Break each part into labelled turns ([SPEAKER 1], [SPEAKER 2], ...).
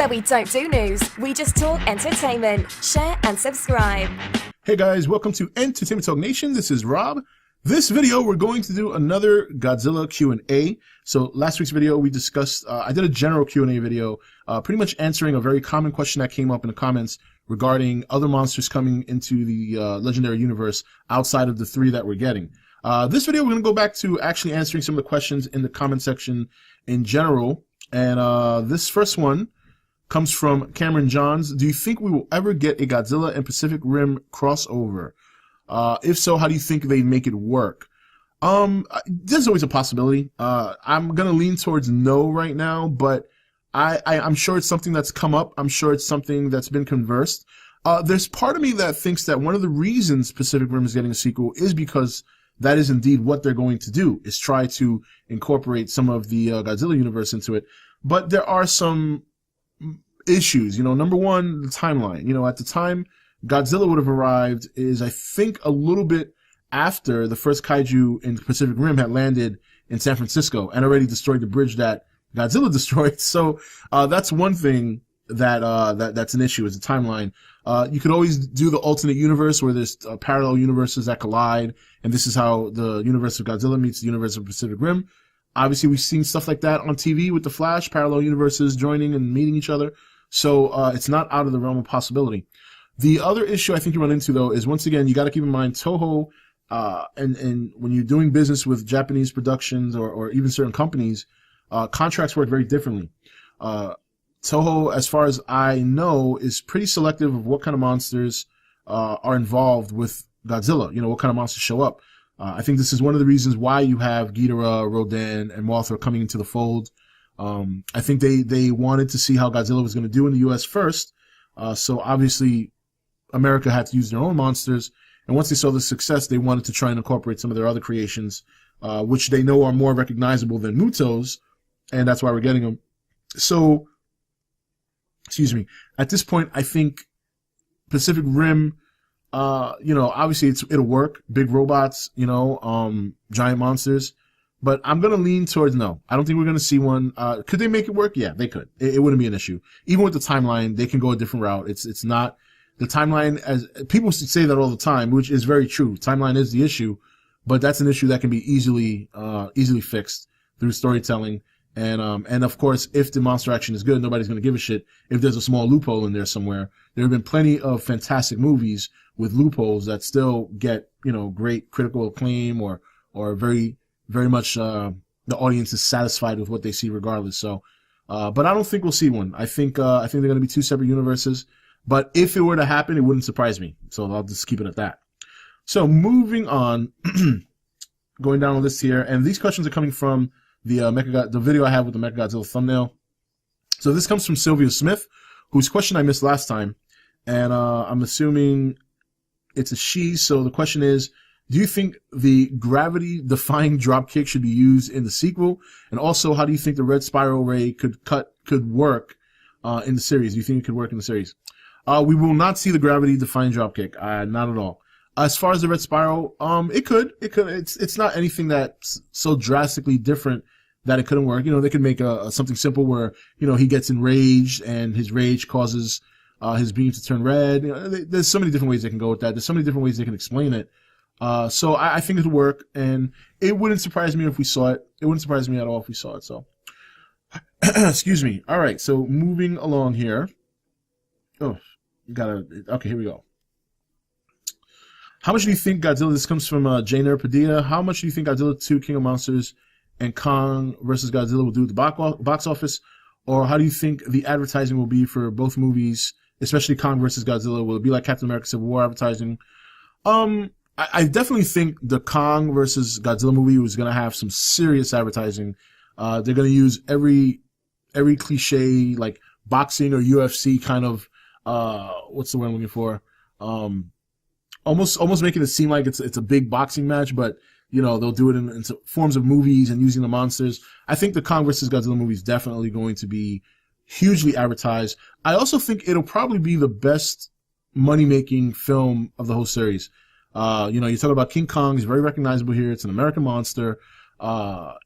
[SPEAKER 1] where we don't do news, we just talk entertainment. Share and subscribe.
[SPEAKER 2] Hey guys, welcome to Entertainment Talk Nation. This is Rob. This video, we're going to do another Godzilla Q&A. So last week's video, we discussed, I did a general Q&A video, pretty much answering a very common question that came up in the comments regarding other monsters coming into the Legendary Universe outside of the three that we're getting. This video, we're going to go back to actually answering some of the questions in the comment section in general. And this first one comes from Cameron Johns. Do you think we will ever get a Godzilla and Pacific Rim crossover? If so, how do you think they make it work? There's always a possibility. I'm gonna lean towards no right now, but I'm sure it's something that's come up. I'm sure it's something that's been conversed. There's part of me that thinks that one of the reasons Pacific Rim is getting a sequel is because that is indeed what they're going to do, is try to incorporate some of the Godzilla universe into it. But there are some issues. Number one, the timeline. At the time Godzilla would have arrived is, I think, a little bit after the first kaiju in the Pacific Rim had landed in San Francisco and already destroyed the bridge that Godzilla destroyed. So that's one thing that's an issue, is the timeline. You could always do the alternate universe where there's parallel universes that collide, and this is how the universe of Godzilla meets the universe of Pacific Rim. Obviously, we've seen stuff like that on TV with The Flash, parallel universes joining and meeting each other. So it's not out of the realm of possibility. The other issue I think you run into, though, is, once again, you got to keep in mind Toho, and when you're doing business with Japanese productions or even certain companies, contracts work very differently. Toho, as far as I know, is pretty selective of what kind of monsters are involved with Godzilla. What kind of monsters show up. I think this is one of the reasons why you have Ghidorah, Rodan, and Mothra coming into the fold. I think they wanted to see how Godzilla was going to do in the U.S. first. So obviously America had to use their own monsters. And once they saw the success, they wanted to try and incorporate some of their other creations, which they know are more recognizable than Muto's. And that's why we're getting them. So, excuse me, at this point, I think Pacific Rim, obviously it'll work. Big robots, giant monsters. But I'm going to lean towards no. I don't think we're going to see one. Could they make it work? Yeah, they could. It wouldn't be an issue. Even with the timeline, they can go a different route. It's not the timeline, as people say that all the time, which is very true. Timeline is the issue, but that's an issue that can be easily fixed through storytelling. And of course, if the monster action is good, nobody's going to give a shit if there's a small loophole in there somewhere. There have been plenty of fantastic movies with loopholes that still get, great critical acclaim or very, very much, the audience is satisfied with what they see regardless. So, but I don't think we'll see one. I think they're going to be two separate universes, but if it were to happen, it wouldn't surprise me. So I'll just keep it at that. So moving on, going down the list here, and these questions are coming from the video I have with the Mechagodzilla thumbnail. So this comes from Sylvia Smith, whose question I missed last time, and I'm assuming it's a she. So the question is, do you think the gravity-defying dropkick should be used in the sequel? And also, how do you think the red spiral ray could work in the series? Do you think it could work in the series? We will not see the gravity-defying dropkick, not at all. As far as the red spiral, it could. It's not anything that's so drastically different that it couldn't work. They could make something simple where, he gets enraged and his rage causes his beam to turn red. There's so many different ways they can go with that. There's so many different ways they can explain it. So I think it'll work, and it wouldn't surprise me if we saw it. It wouldn't surprise me at all if we saw it. So, excuse me. All right. So moving along here. Oh, okay, here we go. How much do you think Godzilla, this comes from Jainer Padilla, how much do you think Godzilla 2 King of Monsters and Kong versus Godzilla will do at the box office? Or how do you think the advertising will be for both movies, especially Kong versus Godzilla? Will it be like Captain America Civil War advertising? I definitely think the Kong versus Godzilla movie was going to have some serious advertising. They're going to use every cliche, like boxing or UFC kind of, what's the word I'm looking for? Almost making it seem like it's a big boxing match, but they'll do it in forms of movies and using the monsters. I think the Kong versus Godzilla movie is definitely going to be hugely advertised. I also think it'll probably be the best money-making film of the whole series. You talk about King Kong, he's very recognizable here. It's an American monster. And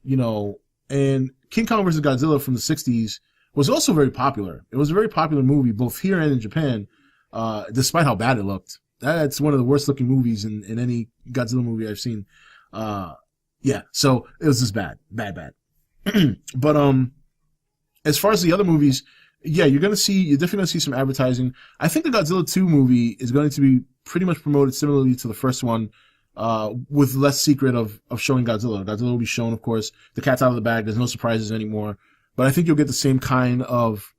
[SPEAKER 2] King Kong versus Godzilla from the 60s was also very popular. It was a very popular movie, both here and in Japan, despite how bad it looked. That's one of the worst looking movies in any Godzilla movie I've seen. Yeah, so it was just bad. But, as far as the other movies, yeah, you're definitely gonna see some advertising. I think the Godzilla 2 movie is going to be pretty much promoted similarly to the first one, with less secret of showing Godzilla. Godzilla will be shown, of course. The cat's out of the bag. There's no surprises anymore. But I think you'll get the same kind of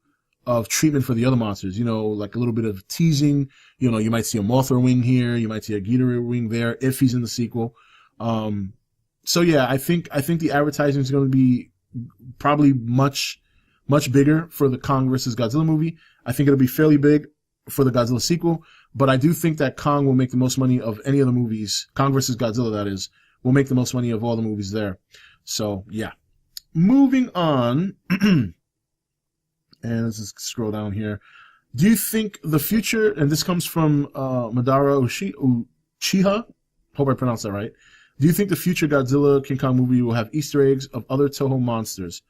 [SPEAKER 2] treatment for the other monsters. Like a little bit of teasing. You might see a Mothra wing here. You might see a Ghidorah wing there if he's in the sequel. So yeah, I think the advertising is going to be probably much bigger for the Kong versus Godzilla movie. I think it'll be fairly big for the Godzilla sequel, but I do think that Kong will make the most money of any of the movies. Kong versus Godzilla, that is, will make the most money of all the movies there. So yeah. Moving on, and let's just scroll down here. Do you think the future, and this comes from Madara Uchiha, hope I pronounced that right. Do you think the future Godzilla King Kong movie will have Easter eggs of other Toho monsters?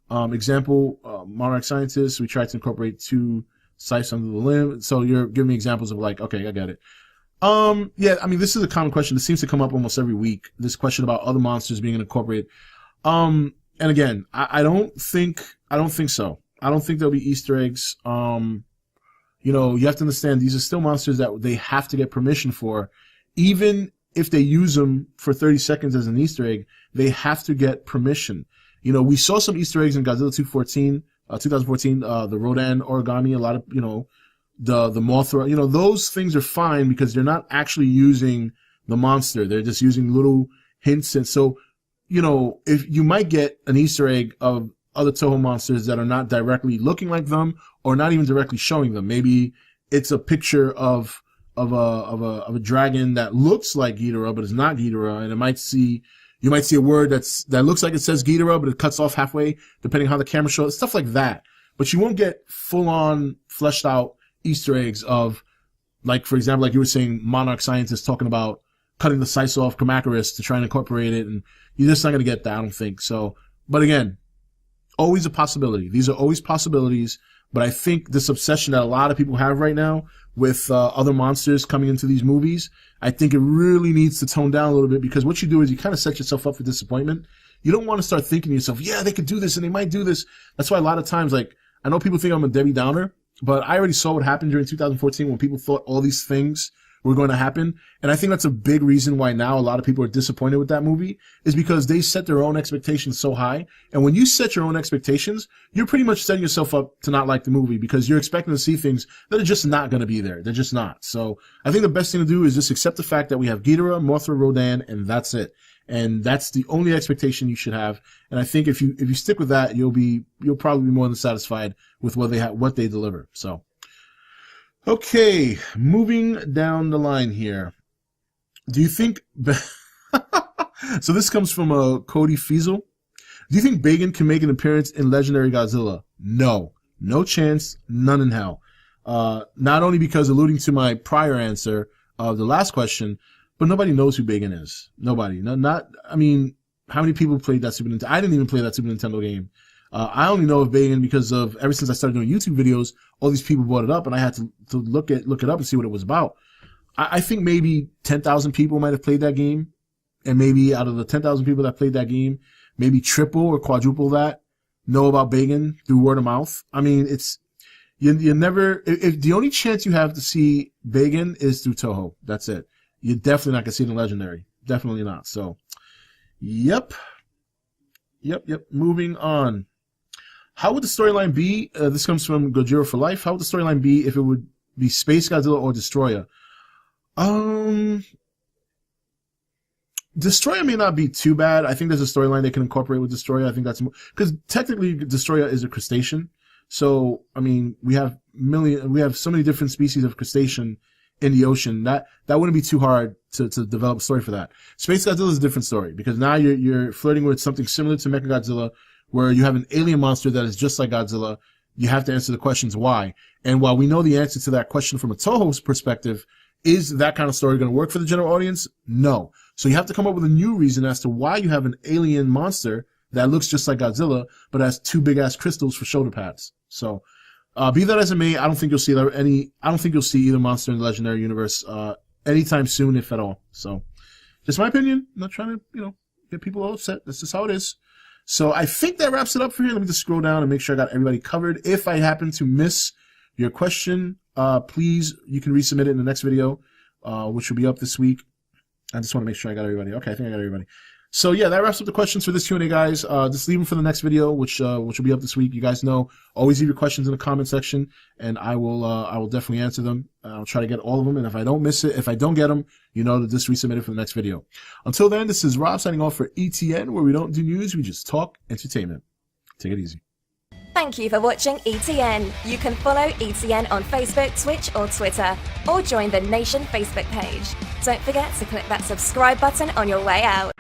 [SPEAKER 2] Example, Monarch Scientists, we tried to incorporate 2 scythes under the limb. So you're giving me examples of like, okay, I get it. Yeah, I mean, this is a common question. This seems to come up almost every week. This question about other monsters being incorporated. And again, I don't think so. I don't think there'll be Easter eggs. You have to understand these are still monsters that they have to get permission for. Even if they use them for 30 seconds as an Easter egg, they have to get permission. We saw some Easter eggs in Godzilla 2014, the Rodan origami, a lot of, the Mothra, those things are fine because they're not actually using the monster. They're just using little hints. And so, if you might get an Easter egg of other Toho monsters that are not directly looking like them or not even directly showing them. Maybe it's a picture of a dragon that looks like Ghidorah, but it's not Ghidorah. And you might see a word that looks like it says Ghidorah, but it cuts off halfway, depending how the camera shows, stuff like that. But you won't get full-on, fleshed-out Easter eggs of, like, for example, like you were saying, Monarch Scientists talking about cutting the slice off Kamacuras to try and incorporate it, and you're just not going to get that, I don't think. So, but again, always a possibility. These are always possibilities, but I think this obsession that a lot of people have right now with other monsters coming into these movies, I think it really needs to tone down a little bit, because what you do is you kind of set yourself up for disappointment. You don't want to start thinking to yourself, yeah, they could do this and they might do this. That's why a lot of times, like, I know people think I'm a Debbie Downer, but I already saw what happened during 2014 when people thought all these things were going to happen. And I think that's a big reason why now a lot of people are disappointed with that movie, is because they set their own expectations so high. And when you set your own expectations, you're pretty much setting yourself up to not like the movie, because you're expecting to see things that are just not going to be there. They're just not. So I think the best thing to do is just accept the fact that we have Ghidorah, Mothra, Rodan, and that's it. And that's the only expectation you should have. And I think if you stick with that, you'll probably be more than satisfied with what they deliver. So, okay, moving down the line here. Do you think, so this comes from Cody Fiesel. Do you think Bagan can make an appearance in Legendary Godzilla? No. No chance, none in hell. Not only because, alluding to my prior answer of the last question, but nobody knows who Bagan is. Nobody. I mean, how many people played that Super Nintendo? I didn't even play that Super Nintendo game. I only know of Bagan because of, ever since I started doing YouTube videos, all these people brought it up, and I had to look it up and see what it was about. I think maybe 10,000 people might have played that game, and maybe out of the 10,000 people that played that game, maybe triple or quadruple that know about Bagan through word of mouth. I mean, you never, if the only chance you have to see Bagan is through Toho. That's it. You're definitely not going to see it in Legendary. Definitely not. So, yep. Moving on. How would the storyline be? This comes from Gojira for Life. How would the storyline be if it would be Space Godzilla or Destroyer? Destroyer may not be too bad. I think there's a storyline they can incorporate with Destroyer. I think that's because technically Destroyer is a crustacean. So, I mean, we have so many different species of crustacean in the ocean. That wouldn't be too hard to develop a story for that. Space Godzilla is a different story, because now you're flirting with something similar to Mechagodzilla, where you have an alien monster that is just like Godzilla. You have to answer the questions why. And while we know the answer to that question from a Toho's perspective, is that kind of story going to work for the general audience? No. So you have to come up with a new reason as to why you have an alien monster that looks just like Godzilla, but has two big ass crystals for shoulder pads. So, be that as it may, I don't think you'll see either monster in the Legendary Universe, anytime soon, if at all. So, just my opinion. I'm not trying to, get people all upset. That's just how it is. So I think that wraps it up for here. Let me just scroll down and make sure I got everybody covered. If I happen to miss your question, please, you can resubmit it in the next video, which will be up this week. I just want to make sure I got everybody. Okay, I think I got everybody. So yeah, that wraps up the questions for this Q&A, guys. Just leave them for the next video, which will be up this week. You guys know, always leave your questions in the comment section, and I will definitely answer them. I'll try to get all of them, and if I don't miss it, if I don't get them, to just resubmit it for the next video. Until then, this is Rob signing off for ETN, where we don't do news, we just talk entertainment. Take it easy.
[SPEAKER 1] Thank you for watching ETN. You can follow ETN on Facebook, Twitch, or Twitter, or join the Nation Facebook page. Don't forget to click that subscribe button on your way out.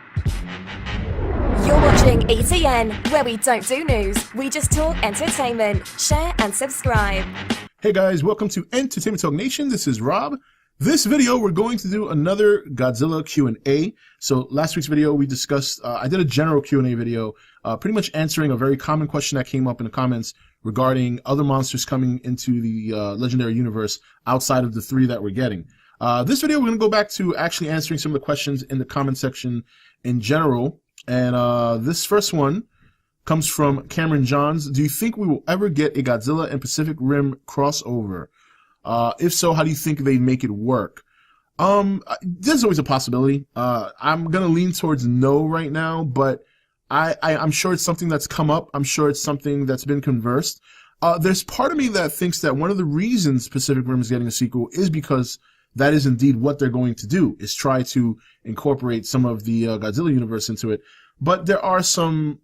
[SPEAKER 1] You're watching ETN, where we don't do news, we just talk entertainment. Share and subscribe.
[SPEAKER 2] Hey guys, welcome to Entertainment Talk Nation. This is Rob. This video, we're going to do another Godzilla Q&A. So last week's video, we discussed, I did a general Q&A video, pretty much answering a very common question that came up in the comments regarding other monsters coming into the Legendary Universe outside of the three that we're getting. This video, we're going to go back to actually answering some of the questions in the comment section in general. And this first one comes from Cameron Johns. Do you think we will ever get a Godzilla and Pacific Rim crossover? If so, how do you think they make it work? There's always a possibility. I'm gonna lean towards no right now, but I'm sure it's something that's come up. I'm sure it's something that's been conversed. There's part of me that thinks that one of the reasons Pacific Rim is getting a sequel is because that is indeed what they're going to do, is try to incorporate some of the Godzilla universe into it. But there are some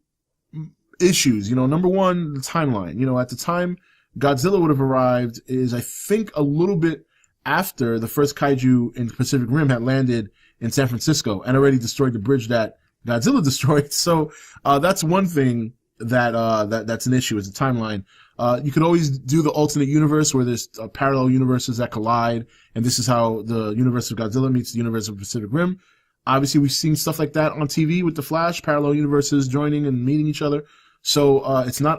[SPEAKER 2] issues. Number one, the timeline. At the time Godzilla would have arrived is, I think, a little bit after the first kaiju in Pacific Rim had landed in San Francisco and already destroyed the bridge that Godzilla destroyed. So that's one thing that's an issue, is the timeline. You could always do the alternate universe where there's parallel universes that collide, and this is how the universe of Godzilla meets the universe of Pacific Rim. Obviously, we've seen stuff like that on TV with The Flash, parallel universes joining and meeting each other. So it's not